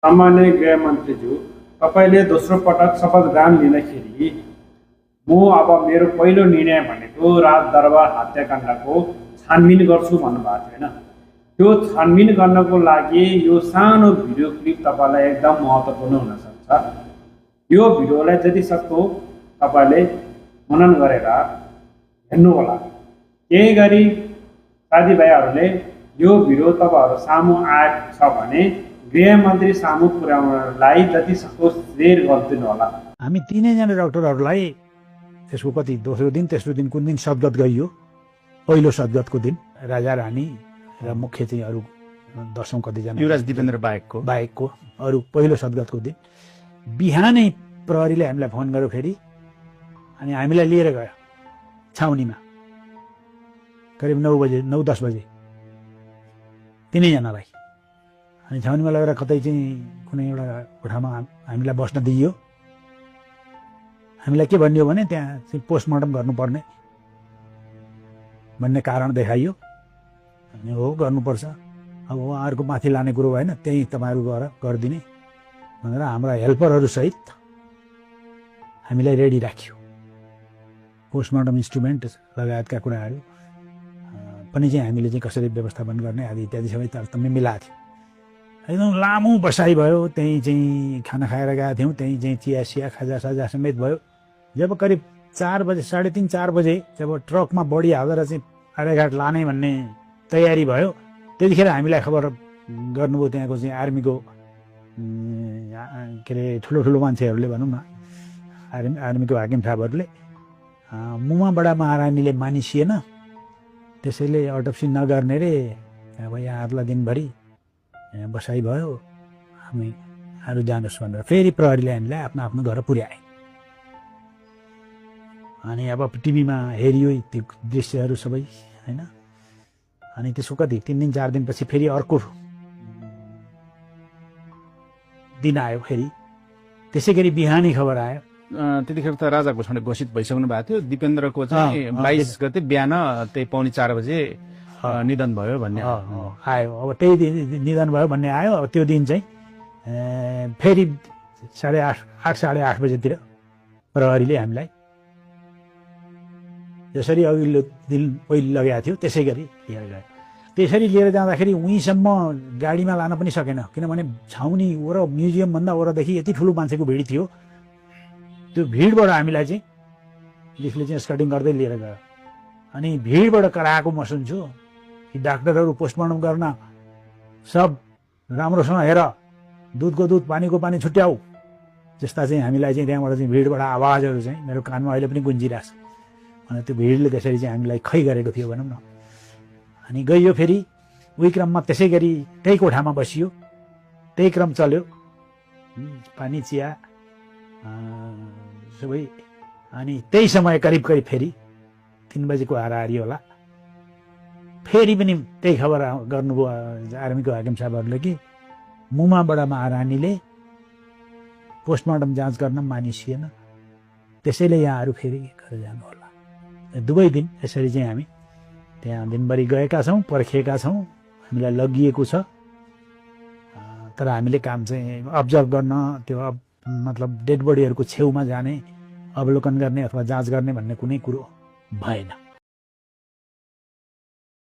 सामान्य गृहमन्त्रीज्यू, तपाईँले दोस्रो पटक शपथ ग्रहण लिँदाखेरि म अब मेरो पहिलो निर्णय भनेको राजदरबार हत्याकाण्डको छानबिन गर्छु भन्नुभएको थियो होइन। त्यो छानबिन गर्नको लागि यो सानो भिडियो क्लिप तपाईँलाई एकदम महत्त्वपूर्ण हुनसक्छ। यो भिडियोलाई जति सक्दो तपाईँले मनन गरेर हेर्नुहोला। त्यही गरी साथीभाइहरूले यो भिडियो तपाईँहरू सामु आएको छ भने गृहमन्त्री सामु पुर्याउनलाई जति सक्दो शेयर गरिदिनु होला। हामी तीनैजना डाक्टरहरूलाई त्यसको कति दोस्रो दिन तेस्रो दिन कुन दिन सद्गत गरियो। पहिलो सद्गतको दिन राजा रानी र मुख्य चाहिँ अरू 10औं कतिजना युवराज दिपेन्द्र बाहेकको अरू पहिलो सद्गतको दिन बिहानै प्रहरीले हामीलाई फोन गर्यो फेरि, अनि हामीलाई लिएर गयो छाउनीमा करिब 9-10 बजे तीनैजनालाई। अनि छाउनीमा लगेर कतै चाहिँ कुनै एउटा कोठामा हामीलाई बस्न दिइयो। हामीलाई के भनियो भने त्यहाँ चाहिँ पोस्टमार्टम गर्नुपर्ने भन्ने कारण देखाइयो। अनि हो गर्नुपर्छ, अब उहाँहरूको माथि लाने कुरो भएन, त्यही तपाईँहरू गएर गरिदिने भनेर हाम्रा हेल्परहरूसहित हामीलाई रेडी राख्यो। पोस्टमार्टम इन्स्ट्रुमेन्ट लगायतका कुराहरू पनि चाहिँ हामीले चाहिँ कसरी व्यवस्थापन गर्ने आदि इत्यादि सबै तारतम्य मिलाएको थियो। एकदम लामो बसाइ भयो। त्यहीँ चाहिँ खाना खाएर गएको थियौँ। त्यहीँ चाहिँ चिया सिया खाजा समेत भयो। जब करिब 4 बजे 3:30 4 बजे जब ट्रकमा बडी हालेर चाहिँ आर्यघाट लाने भन्ने तयारी भयो, त्यतिखेर हामीलाई खबर गर्नुभयो त्यहाँको चाहिँ आर्मीको के अरे ठुलो मान्छेहरूले भनौँ न, आर्मीको हाकिम साहबहरूले मुमाबडा महारानीले मानिसिएन, त्यसैले अटोप्सी नगर्ने रे, अब यहाँहरूलाई दिनभरि बसाइ भयो, हामीहरू जानुहोस् भनेर फेरि प्रहरीले हामीलाई आफ्नो घर पुर्याए। अनि अब टिभीमा हेरियो त्यो दृश्यहरू सबै होइन। अनि त्यसको कति 3 दिन 4 दिनपछि फेरि अर्को दिन आयो। फेरि त्यसै गरी बिहानै खबर आयो। त्यतिखेर त राजा घोषित भइसक्नु भएको थियो। दिपेन्द्रको चाहिँ 22 गते बिहान त्यही 3:45 बजे निधन भयो भन्ने आयो। अब त्यही दिन निधन भयो भन्ने आयो। अब त्यो दिन चाहिँ फेरि 8:30 बजेतिर प्रहरीले हामीलाई जसरी अघिल्लो दिन पहिले लगाएको थियो त्यसै गरी लिएर गयो। त्यसरी लिएर जाँदाखेरि उहीँसम्म गाडीमा लान पनि सकेन, किनभने छाउनी वर म्युजियमभन्दा वरदेखि यति ठुलो मान्छेको भिड थियो। त्यो भिडबाट हामीलाई चाहिँ पुलिसले चाहिँ स्कटिङ गर्दै लिएर गयो। अनि भिडबाट कराएको म सुन्छु कि डाक्टरहरू पोस्टमार्टम गर्न सब राम्रोसँग हेर, दुधको दुध पानीको पानी छुट्याऊ, जस्ता चाहिँ हामीलाई चाहिँ त्यहाँबाट चाहिँ भिडबाट आवाजहरू चाहिँ मेरो कानमा अहिले पनि गुन्जिरहेको छ। अनि त्यो भिडले त्यसरी चाहिँ हामीलाई खै गरेको थियो भनौँ न। अनि गइयो फेरि उही क्रममा त्यसै गरी त्यही कोठामा बसियो, त्यही क्रम चल्यो। पानी चिया सबै। अनि त्यही समय करिब फेरि 3 बजेको हाराहारी होला, फेरि पनि त्यही खबर गर्नुभयो आर्मीको हाकिम साहबहरूले कि मुमाबडा महारानीले पोस्टमार्टम जाँच गर्न मानिसिएन, त्यसैले यहाँहरू फेरि घर जानु होला। दुवै दिन यसरी चाहिँ हामी त्यहाँ दिनभरि गएका छौँ, पर्खिएका छौँ, हामीलाई लगिएको छ। तर हामीले काम चाहिँ अब्जर्भ गर्न, त्यो मतलब डेड बडीहरूको छेउमा जाने, अवलोकन गर्ने अथवा जाँच गर्ने भन्ने कुनै कुरो भएन।